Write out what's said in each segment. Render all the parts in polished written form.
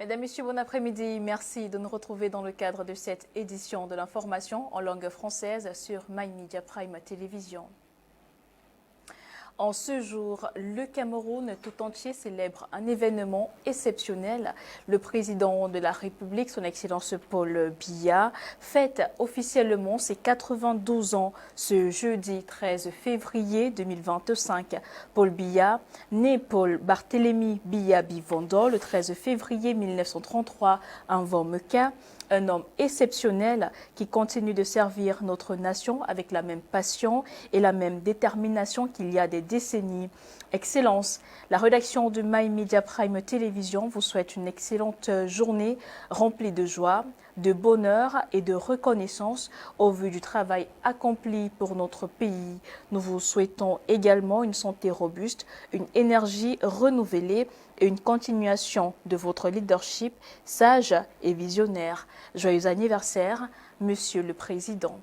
Mesdames, Messieurs, bon après-midi. Merci de nous retrouver dans le cadre de cette édition de l'information en langue française sur My Media Prime Télévision. En ce jour, le Cameroun tout entier célèbre un événement exceptionnel. Le président de la République, son Excellence Paul Biya, fête officiellement ses 92 ans ce jeudi 13 février 2025. Paul Biya, né Paul Barthélemy Biya Bivando le 13 février 1933 à Mvoumeka, un homme exceptionnel qui continue de servir notre nation avec la même passion et la même détermination qu'il y a des décennies. Excellence, la rédaction de My Media Prime Télévision vous souhaite une excellente journée remplie de joie, de bonheur et de reconnaissance au vu du travail accompli pour notre pays. Nous vous souhaitons également une santé robuste, une énergie renouvelée et une continuation de votre leadership sage et visionnaire. Joyeux anniversaire, Monsieur le Président.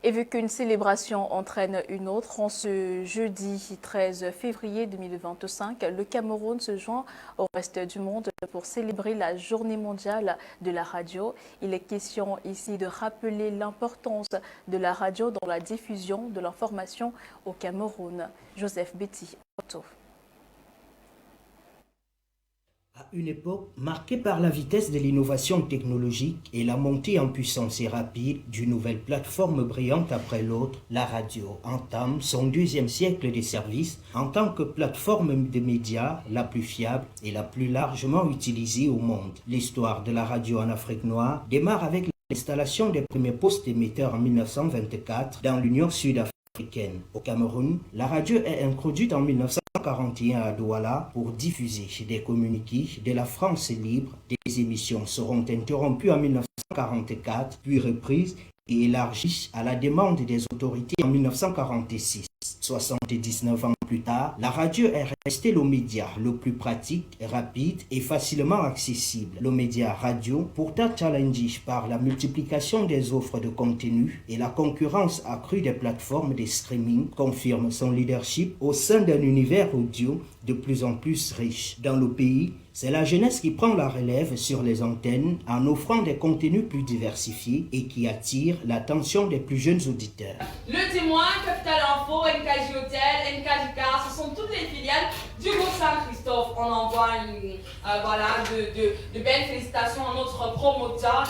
Et vu qu'une célébration entraîne une autre, en ce jeudi 13 février 2025, le Cameroun se joint au reste du monde pour célébrer la journée mondiale de la radio. Il est question ici de rappeler l'importance de la radio dans la diffusion de l'information au Cameroun. Joseph Betty, Otto. À une époque marquée par la vitesse de l'innovation technologique et la montée en puissance et rapide d'une nouvelle plateforme brillante après l'autre, la radio entame son deuxième siècle de service en tant que plateforme de médias la plus fiable et la plus largement utilisée au monde. L'histoire de la radio en Afrique noire démarre avec l'installation des premiers postes émetteurs en 1924 dans l'Union sud-africaine. Au Cameroun, la radio est introduite en 1941 à Douala pour diffuser des communiqués de la France libre. Des émissions seront interrompues en 1944, puis reprises et élargies à la demande des autorités en 1946. 79 ans plus tard, la radio est restée le média le plus pratique, rapide et facilement accessible. Le média radio, pourtant challengé par la multiplication des offres de contenu et la concurrence accrue des plateformes de streaming, confirme son leadership au sein d'un univers audio de plus en plus riche. Dans le pays, c'est la jeunesse qui prend la relève sur les antennes en offrant des contenus plus diversifiés et qui attirent l'attention des plus jeunes auditeurs. Le Témoin, Capital Info, NKJ Hotel, NKJ Car, ce sont toutes les filiales du groupe Saint-Christophe. On envoie de belles félicitations à notre promoteur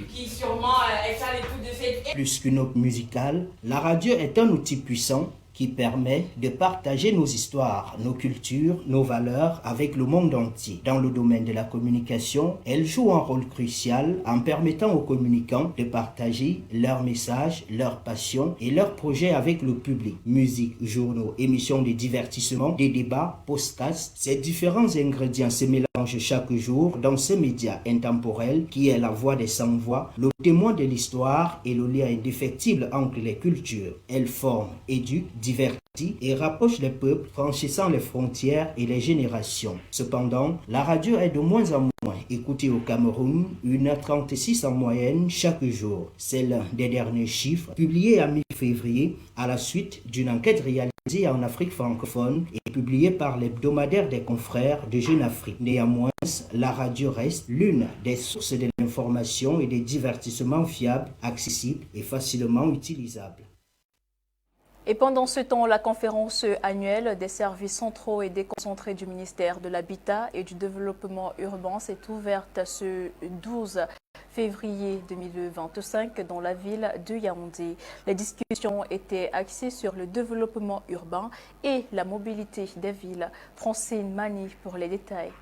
qui sûrement est à l'écoute de cette... Plus qu'une note musicale, la radio est un outil puissant qui permet de partager nos histoires, nos cultures, nos valeurs avec le monde entier. Dans le domaine de la communication, elle joue un rôle crucial en permettant aux communicants de partager leurs messages, leurs passions et leurs projets avec le public. Musique, journaux, émissions de divertissement, des débats, podcasts, ces différents ingrédients se mélangent chaque jour dans ces médias intemporels qui est la voix des sans-voix, le témoin de l'histoire et le lien indéfectible entre les cultures. Elle forme, éduque, divertit et rapproche les peuples, franchissant les frontières et les générations. Cependant, la radio est de moins en moins écoutée au Cameroun, 1h36 en moyenne chaque jour. C'est l'un des derniers chiffres publiés à mi-février à la suite d'une enquête réalisée en Afrique francophone et publiée par l'hebdomadaire des confrères de Jeune Afrique. Néanmoins, la radio reste l'une des sources de l'information et des divertissements fiables, accessibles et facilement utilisables. Et pendant ce temps, la conférence annuelle des services centraux et déconcentrés du ministère de l'Habitat et du Développement urbain s'est ouverte ce 12 février 2025 dans la ville de Yaoundé. Les discussions étaient axées sur le développement urbain et la mobilité des villes. Francine Mani pour les détails.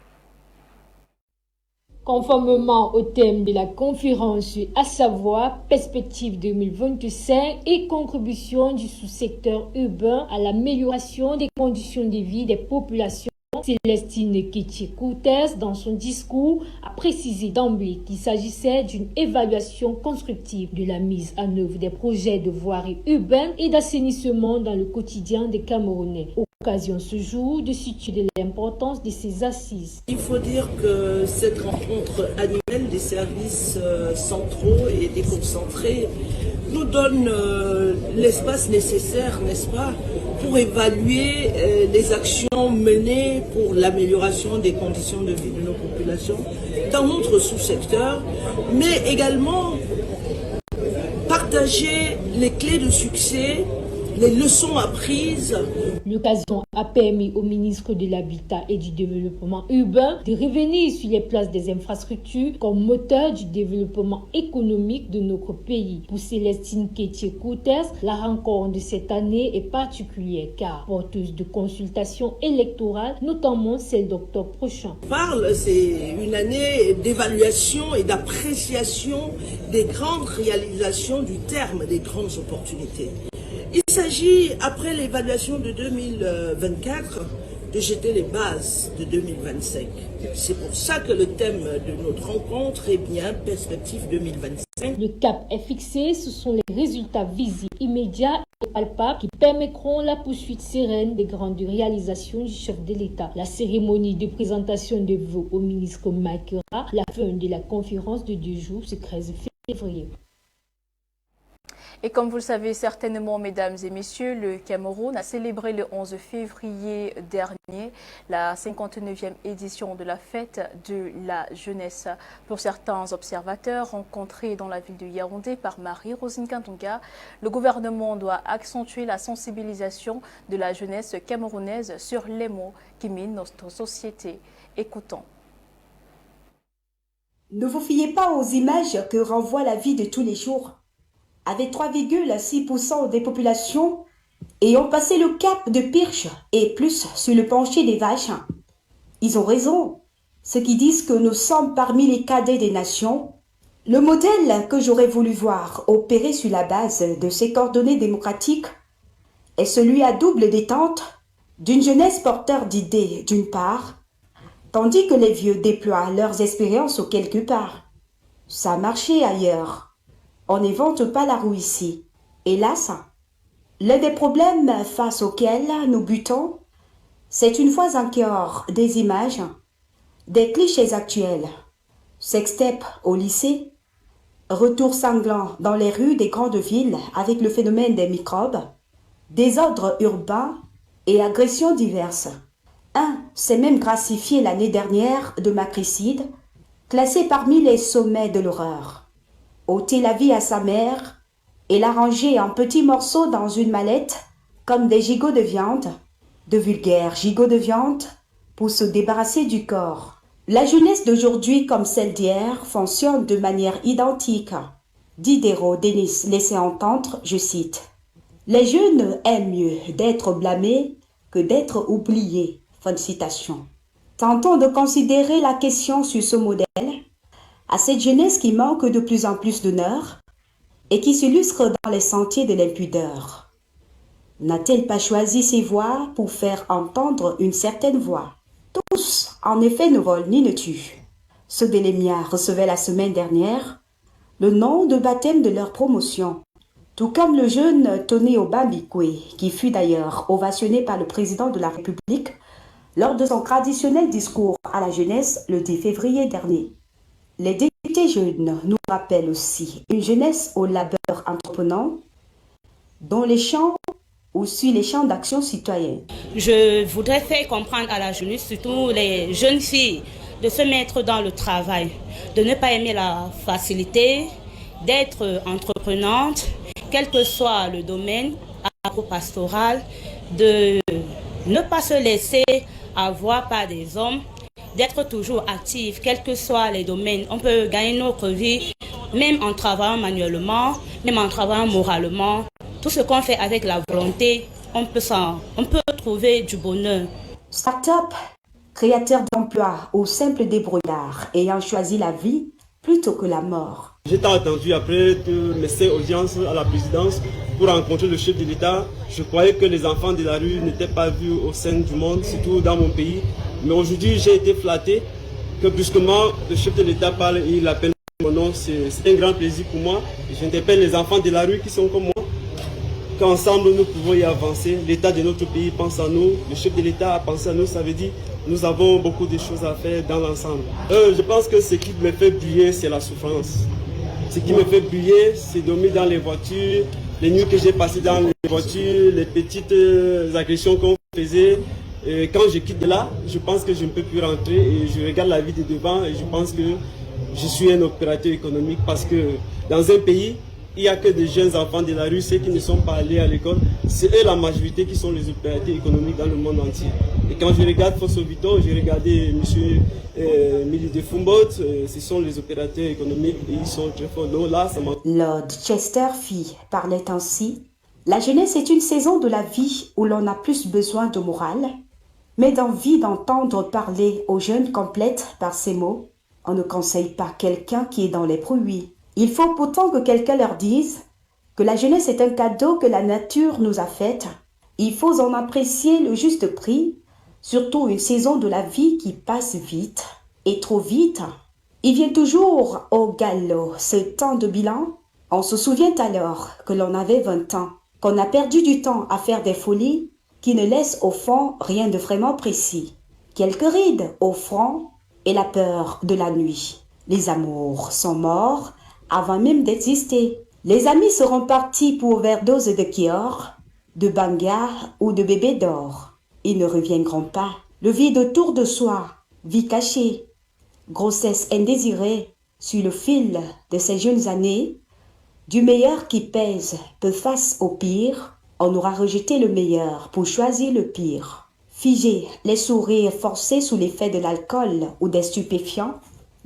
Conformément au thème de la conférence, à savoir perspective 2025 et contribution du sous-secteur urbain à l'amélioration des conditions de vie des populations, Célestine Kétié-Courtès, dans son discours, a précisé d'emblée qu'il s'agissait d'une évaluation constructive de la mise en œuvre des projets de voirie urbaine et d'assainissement dans le quotidien des Camerounais. Occasion ce jour de situer l'importance de ces assises. Il faut dire que cette rencontre annuelle des services centraux et déconcentrés nous donne l'espace nécessaire, n'est-ce pas, pour évaluer les actions menées pour l'amélioration des conditions de vie de nos populations dans notre sous-secteur, mais également partager les clés de succès, les leçons apprises. L'occasion a permis au ministre de l'Habitat et du Développement urbain de revenir sur les places des infrastructures comme moteur du développement économique de notre pays. Pour Célestine Kétier-Coutès, la rencontre de cette année est particulière car porteuse de consultations électorales, notamment celle d'octobre prochain. C'est une année d'évaluation et d'appréciation des grandes réalisations du terme des grandes opportunités. Il s'agit, après l'évaluation de 2024, de jeter les bases de 2025. C'est pour ça que le thème de notre rencontre est bien Perspective 2025. Le cap est fixé, ce sont les résultats visibles, immédiats et palpables qui permettront la poursuite sereine des grandes réalisations du chef de l'État. La cérémonie de présentation des vœux au ministre marquera la fin de la conférence de 2 jours ce 13 février. Et comme vous le savez certainement, mesdames et messieurs, le Cameroun a célébré le 11 février dernier la 59e édition de la fête de la jeunesse. Pour certains observateurs rencontrés dans la ville de Yaoundé par Marie-Rosine Kantonga, le gouvernement doit accentuer la sensibilisation de la jeunesse camerounaise sur les maux qui minent notre société. Écoutons. Ne vous fiez pas aux images que renvoie la vie de tous les jours. Avec 3,6% des populations ayant passé le cap de Pirche et plus sur le plancher des vaches. Ils ont raison, ceux qui disent que nous sommes parmi les cadets des nations. Le modèle que j'aurais voulu voir opérer sur la base de ces coordonnées démocratiques est celui à double détente d'une jeunesse porteur d'idées d'une part, tandis que les vieux déploient leurs expériences au quelque part. Ça a marché ailleurs. On n'invente pas la roue ici. Hélas, l'un des problèmes face auxquels nous butons, c'est une fois encore des images, des clichés actuels. Sextape au lycée, retour sanglant dans les rues des grandes villes avec le phénomène des microbes, désordre urbain et agressions diverses. Un s'est même gracifié l'année dernière de matricide, classé parmi les sommets de l'horreur. Ôter la vie à sa mère et la ranger en petits morceaux dans une mallette comme des gigots de viande, de vulgaires gigots de viande pour se débarrasser du corps. La jeunesse d'aujourd'hui comme celle d'hier fonctionne de manière identique. Diderot Denis laissait entendre, je cite, « Les jeunes aiment mieux d'être blâmés que d'être oubliés ». Fin de citation. Tentons de considérer la question sur ce modèle à cette jeunesse qui manque de plus en plus d'honneur et qui s'illustre dans les sentiers de l'impudeur. N'a-t-elle pas choisi ses voix pour faire entendre une certaine voix? Tous, en effet, ne volent ni ne tuent. Ceux de l'EMIA recevaient la semaine dernière le nom de baptême de leur promotion, tout comme le jeune Tony Obambikwe, qui fut d'ailleurs ovationné par le président de la République lors de son traditionnel discours à la jeunesse le 10 février dernier. Les députés jeunes nous rappellent aussi une jeunesse au labeur entreprenant, dont les champs ou sur les champs d'action citoyenne. Je voudrais faire comprendre à la jeunesse, surtout les jeunes filles, de se mettre dans le travail, de ne pas aimer la facilité, d'être entreprenante, quel que soit le domaine agro-pastoral, de ne pas se laisser avoir par des hommes, d'être toujours actif, quels que soient les domaines. On peut gagner notre vie, même en travaillant manuellement, même en travaillant moralement. Tout ce qu'on fait avec la volonté, on peut trouver du bonheur. Start-up, créateur d'emplois ou simple débrouillard ayant choisi la vie plutôt que la mort. J'étais attendu après de laisser audience à la présidence pour rencontrer le chef de l'État. Je croyais que les enfants de la rue n'étaient pas vus au sein du monde, surtout dans mon pays. Mais aujourd'hui, j'ai été flatté que brusquement, le chef de l'État parle et il appelle mon nom. C'est un grand plaisir pour moi. J'interpelle les enfants de la rue qui sont comme moi. Qu'ensemble, nous pouvons y avancer. L'État de notre pays pense à nous. Le chef de l'État a pensé à nous. Ça veut dire que nous avons beaucoup de choses à faire dans l'ensemble. Je pense que ce qui me fait briller, c'est la souffrance. Ce qui me fait briller, c'est dormir dans les voitures les nuits que j'ai passées dans les voitures, les petites agressions qu'on faisait. Et quand je quitte de là, je pense que je ne peux plus rentrer et je regarde la vie de devant et je pense que je suis un opérateur économique parce que dans un pays, il n'y a que des jeunes enfants de la rue, ceux qui ne sont pas allés à l'école. C'est eux la majorité qui sont les opérateurs économiques dans le monde entier. Et quand je regarde Fosso Vito, j'ai regardé M. Mili de Fumbout, ce sont les opérateurs économiques et ils sont très forts. Donc là, ça m'a... Lord Chesterfield parlait ainsi. La jeunesse est une saison de la vie où l'on a plus besoin de morale, mais d'envie d'entendre parler aux jeunes complètes par ces mots. On ne conseille pas quelqu'un qui est dans les bruits. Il faut pourtant que quelqu'un leur dise que la jeunesse est un cadeau que la nature nous a fait. Il faut en apprécier le juste prix, surtout une saison de la vie qui passe vite, et trop vite. Il vient toujours au galop ce temps de bilan. On se souvient alors que l'on avait 20 ans, qu'on a perdu du temps à faire des folies qui ne laissent au fond rien de vraiment précis. Quelques rides au front et la peur de la nuit. Les amours sont morts avant même d'exister. Les amis seront partis pour overdose de Kior, de Banga ou de bébé d'or. Ils ne reviendront pas. Le vide autour de soi, vie cachée, grossesse indésirée sur le fil de ces jeunes années, du meilleur qui pèse peu face au pire, on aura rejeté le meilleur pour choisir le pire. Figer les sourires forcés sous l'effet de l'alcool ou des stupéfiants,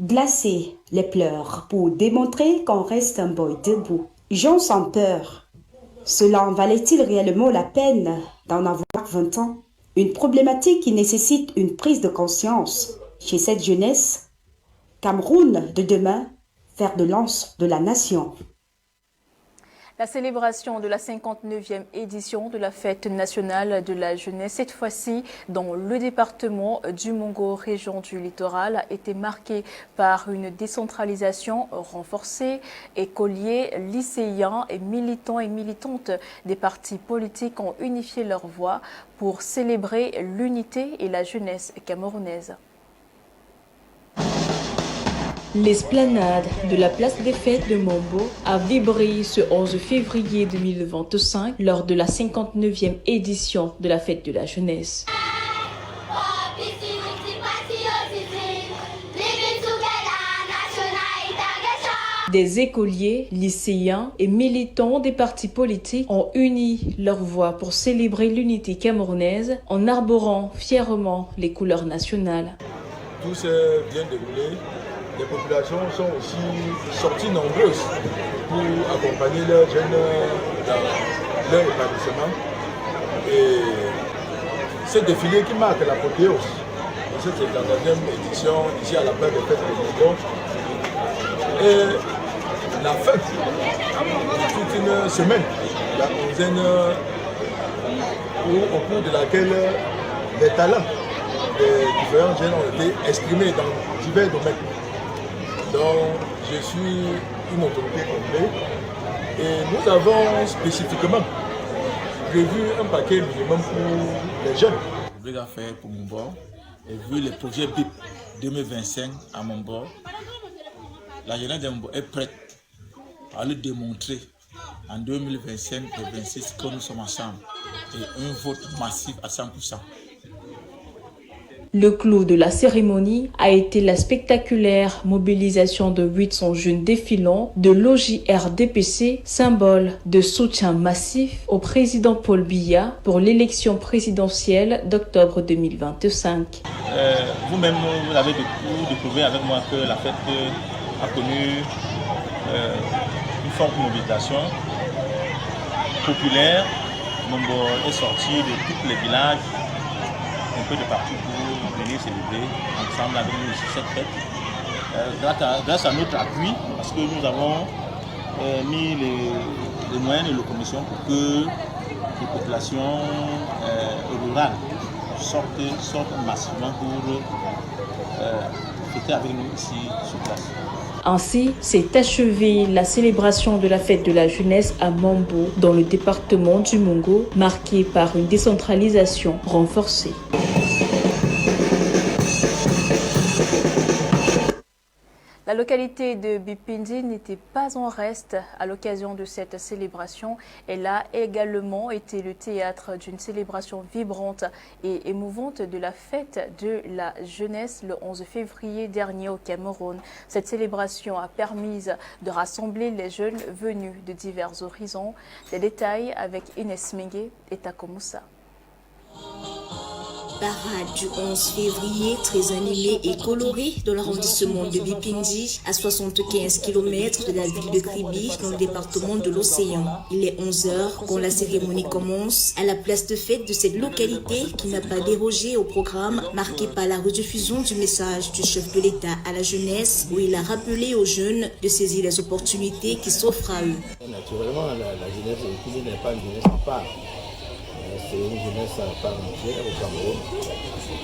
glacer les pleurs pour démontrer qu'on reste un boy debout. Jean sans peur. Cela en valait-il réellement la peine d'en avoir 20 ans? Une problématique qui nécessite une prise de conscience chez cette jeunesse. Cameroun de demain, fer de lance de la nation. La célébration de la 59e édition de la Fête nationale de la jeunesse, cette fois-ci dans le département du Mongo, région du littoral, a été marquée par une décentralisation renforcée. Écoliers, lycéens et militants et militantes des partis politiques ont unifié leurs voix pour célébrer l'unité et la jeunesse camerounaise. L'esplanade de la place des fêtes de Mombo a vibré ce 11 février 2025 lors de la 59e édition de la fête de la jeunesse. Des écoliers, lycéens et militants des partis politiques ont uni leurs voix pour célébrer l'unité camerounaise en arborant fièrement les couleurs nationales. Tout s'est bien déroulé. Les populations sont aussi sorties nombreuses pour accompagner leurs jeunes dans leur établissement. Et ce défilé qui marque l'apothéose de cette 59e édition ici à la place des fêtes de Mongo et la fête de toute une semaine, la 11e, au cours de laquelle les talents des différents jeunes ont été exprimés dans divers domaines. Donc, je suis une autorité complète et nous avons spécifiquement prévu un paquet minimum pour les jeunes. Le public a fait pour mon bord et vu le projet BIP 2025 à mon bord, la jeunesse de mon bord est prête à le démontrer en 2025 et 2026 que nous sommes ensemble et un vote massif à 100%. Le clou de la cérémonie a été la spectaculaire mobilisation de 800 jeunes défilants de l'OJR-DPC, symbole de soutien massif au président Paul Biya pour l'élection présidentielle d'octobre 2025. Vous-même, vous avez découvert avec moi que la fête a connu une forte mobilisation populaire. Mombo est sorti de tous les villages, un peu de partout pour venir célébrer ensemble avec nous ici cette fête. Grâce à notre appui, parce que nous avons mis les moyens de locomotion pour que les populations rurales sortent massivement pour fêter avec nous ici sur place. Ainsi, s'est achevée la célébration de la fête de la jeunesse à Mombo, dans le département du Mongo, marquée par une décentralisation renforcée. La localité de Bipindi n'était pas en reste à l'occasion de cette célébration. Elle a également été le théâtre d'une célébration vibrante et émouvante de la fête de la jeunesse le 11 février dernier au Cameroun. Cette célébration a permis de rassembler les jeunes venus de divers horizons. Les détails avec Inès Mengue et Tako Moussa. Parade du 11 février, très animée et colorée dans l'arrondissement de Bipindi, à 75 km de la ville de Kribi, dans le département de l'Océan. Il est 11h quand la cérémonie commence à la place de fête de cette localité qui n'a pas dérogé au programme marqué par la rediffusion du message du chef de l'État à la jeunesse, où il a rappelé aux jeunes de saisir les opportunités qui s'offrent à eux. Naturellement, la jeunesse de Bipindi n'est pas une jeunesse à part. C'est une jeunesse à part entière au Cameroun,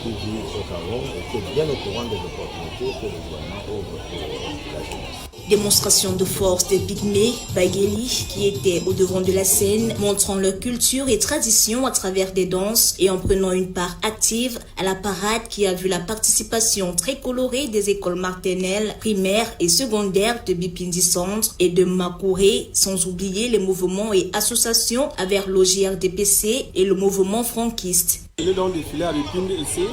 qui vit au Cameroun et qui est bien au courant des opportunités que le gouvernement ouvre pour la jeunesse. Démonstration de force des pygmées, Bageli, qui étaient au devant de la scène, montrant leur culture et tradition à travers des danses et en prenant une part active à la parade qui a vu la participation très colorée des écoles maternelles, primaires et secondaires de Bipindi Centre et de Makouré, sans oublier les mouvements et associations avec l'OJRDPC et le mouvement franquiste. Il est donc défilé à Bipindi ici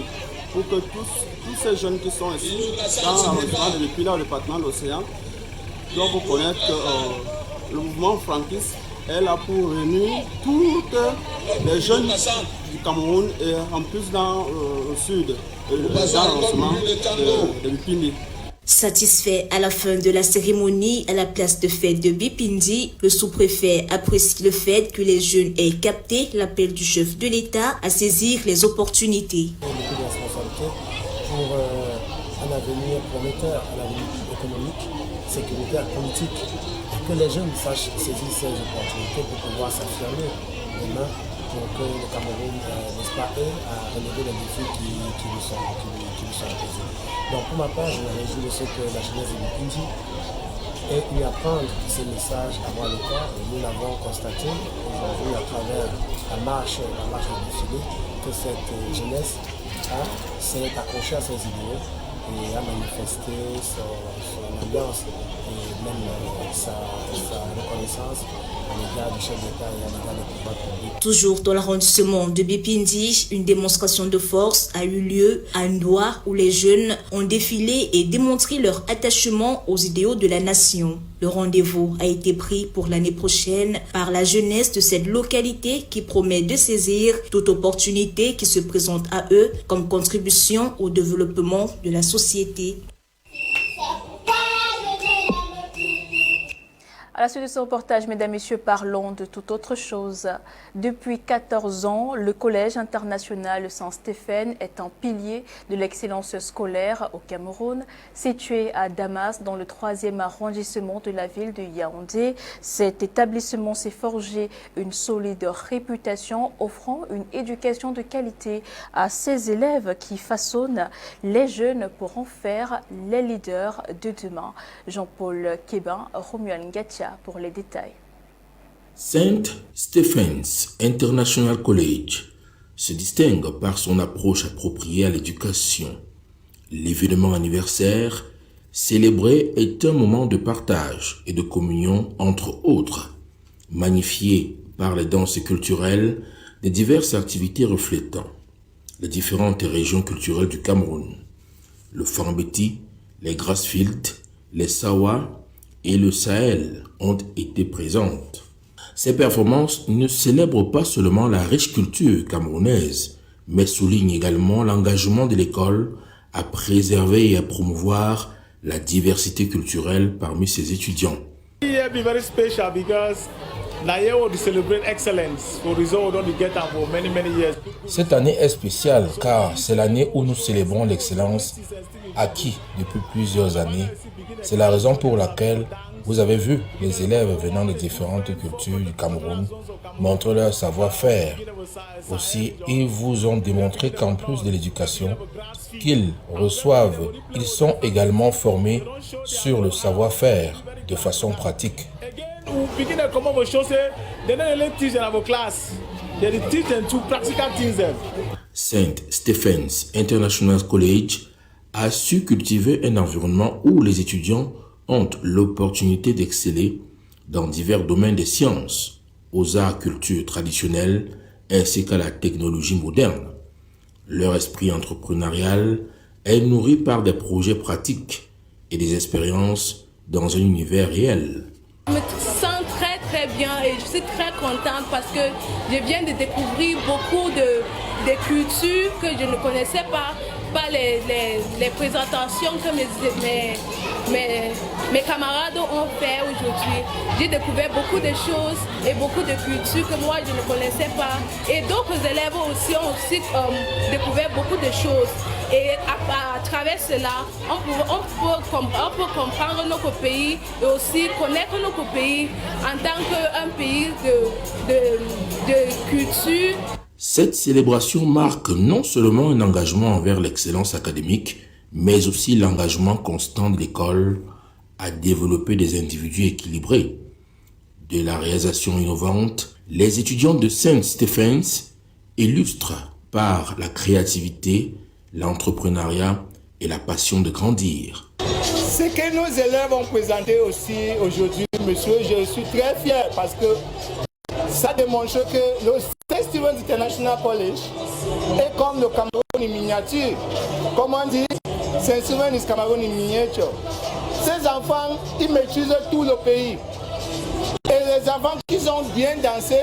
pour que tous ces jeunes qui sont ici, dans l'arrondissement de Bipindi, dans le département de l'Océan, doivent connaître que le mouvement franquiste est là pour réunir toutes les jeunes du Cameroun et en plus dans le sud, dans l'arrondissement de Bipindi. Satisfait à la fin de la cérémonie à la place de fête de Bipindi, le sous-préfet apprécie le fait que les jeunes aient capté l'appel du chef de l'État à saisir les opportunités. Il y a beaucoup de responsabilités pour un avenir prometteur, un avenir économique, sécuritaire, politique. Que les jeunes sachent saisir ces opportunités pour pouvoir s'affirmer demain pour que le Cameroun, n'est-ce pas, ait à relever les défis qui lui sont imposés. Donc pour ma part, je me réjouis de ce que la jeunesse de Bipindi ait eu à prendre ces messages à bras le corps. Et nous l'avons constaté aujourd'hui à travers la marche du défilé que cette jeunesse s'est accrochée à ses idéaux et a manifesté son alliance et même sa reconnaissance à l'égard du chef d'État et à l'égard des pouvoirs publics. Toujours dans l'arrondissement de Bipindi, une démonstration de force a eu lieu à Ndoua où les jeunes ont défilé et démontré leur attachement aux idéaux de la nation. Le rendez-vous a été pris pour l'année prochaine par la jeunesse de cette localité qui promet de saisir toute opportunité qui se présente à eux comme contribution au développement de la société. À la suite de ce reportage, mesdames et messieurs, parlons de toute autre chose. Depuis 14 ans, le Collège international Saint-Stéphane est un pilier de l'excellence scolaire au Cameroun. Situé à Damas, dans le 3e arrondissement de la ville de Yaoundé, cet établissement s'est forgé une solide réputation, offrant une éducation de qualité à ses élèves qui façonnent les jeunes pour en faire les leaders de demain. Jean-Paul Kébin, Romuald Ngatia pour les détails. St. Stephen's International College se distingue par son approche appropriée à l'éducation. L'événement anniversaire célébré est un moment de partage et de communion entre autres, magnifié par les danses culturelles des diverses activités reflétant les différentes régions culturelles du Cameroun. Le Fambeti, les Grassfields, les Sawa et le Sahel ont été présentes. Ces performances ne célèbrent pas seulement la riche culture camerounaise, mais soulignent également l'engagement de l'école à préserver et à promouvoir la diversité culturelle parmi ses étudiants. Cette année est spéciale car c'est l'année où nous célébrons l'excellence acquise depuis plusieurs années. C'est la raison pour laquelle vous avez vu les élèves venant de différentes cultures du Cameroun montrer leur savoir-faire. Aussi, ils vous ont démontré qu'en plus de l'éducation qu'ils reçoivent, ils sont également formés sur le savoir-faire de façon pratique. St. Stephen's International College a su cultiver un environnement où les étudiants ont l'opportunité d'exceller dans divers domaines des sciences, aux arts, cultures traditionnelles, ainsi qu'à la technologie moderne. Leur esprit entrepreneurial est nourri par des projets pratiques et des expériences dans un univers réel. Je me sens très bien et je suis très contente parce que je viens de découvrir beaucoup de cultures que je ne connaissais pas les présentations que mes camarades ont fait aujourd'hui. J'ai découvert beaucoup de choses et beaucoup de cultures que moi je ne connaissais pas. Et d'autres élèves aussi ont découvert beaucoup de choses. Et à travers cela, on peut comprendre notre pays et aussi connaître notre pays en tant qu'un pays de culture. Cette célébration marque non seulement un engagement envers l'excellence académique, mais aussi l'engagement constant de l'école à développer des individus équilibrés. De la réalisation innovante, les étudiants de St. Stephen's illustrent par la créativité, l'entrepreneuriat et la passion de grandir. Ce que nos élèves ont présenté aussi aujourd'hui, monsieur, je suis très fier parce que ça démontre que le St. Stephen's International College est comme le Cameroun en miniature. Comme on dit, St. Stephen's Cameroun en miniature. Ces enfants, ils maîtrisent tout le pays. Et les enfants qui ont bien dansé,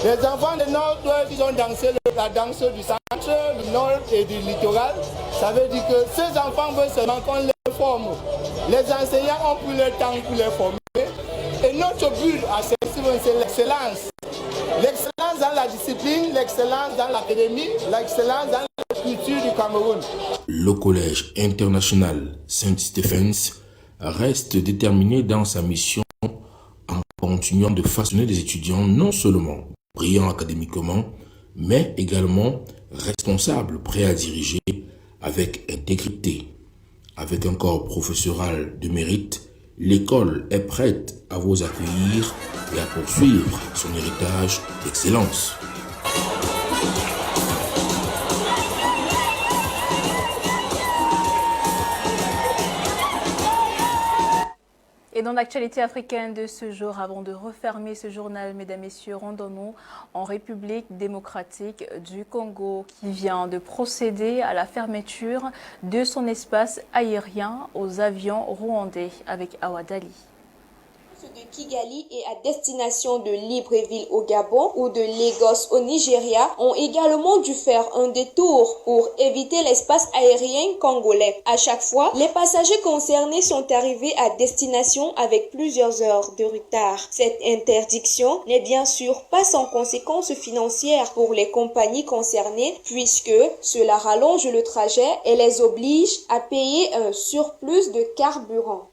les enfants du Nord-Ouest qui ont dansé la danse du centre, du Nord et du littoral, ça veut dire que ces enfants veulent seulement qu'on les forme. Les enseignants ont pris le temps pour les former. Et notre but à St. Stephen's, c'est l'excellence. L'excellence dans la discipline, l'excellence dans l'académie, l'excellence dans la culture du Cameroun. Le Collège international St. Stephen's reste déterminé dans sa mission en continuant de façonner des étudiants non seulement brillants académiquement, mais également responsables, prêts à diriger avec intégrité. Avec un corps professoral de mérite, l'école est prête à vous accueillir et à poursuivre son héritage d'excellence. Et dans l'actualité africaine de ce jour, avant de refermer ce journal, mesdames, messieurs, rendons-nous en République démocratique du Congo qui vient de procéder à la fermeture de son espace aérien aux avions rwandais avec Awa Dali. De Kigali et à destination de Libreville au Gabon ou de Lagos au Nigeria ont également dû faire un détour pour éviter l'espace aérien congolais. À chaque fois, les passagers concernés sont arrivés à destination avec plusieurs heures de retard. Cette interdiction n'est bien sûr pas sans conséquences financières pour les compagnies concernées puisque cela rallonge le trajet et les oblige à payer un surplus de carburant.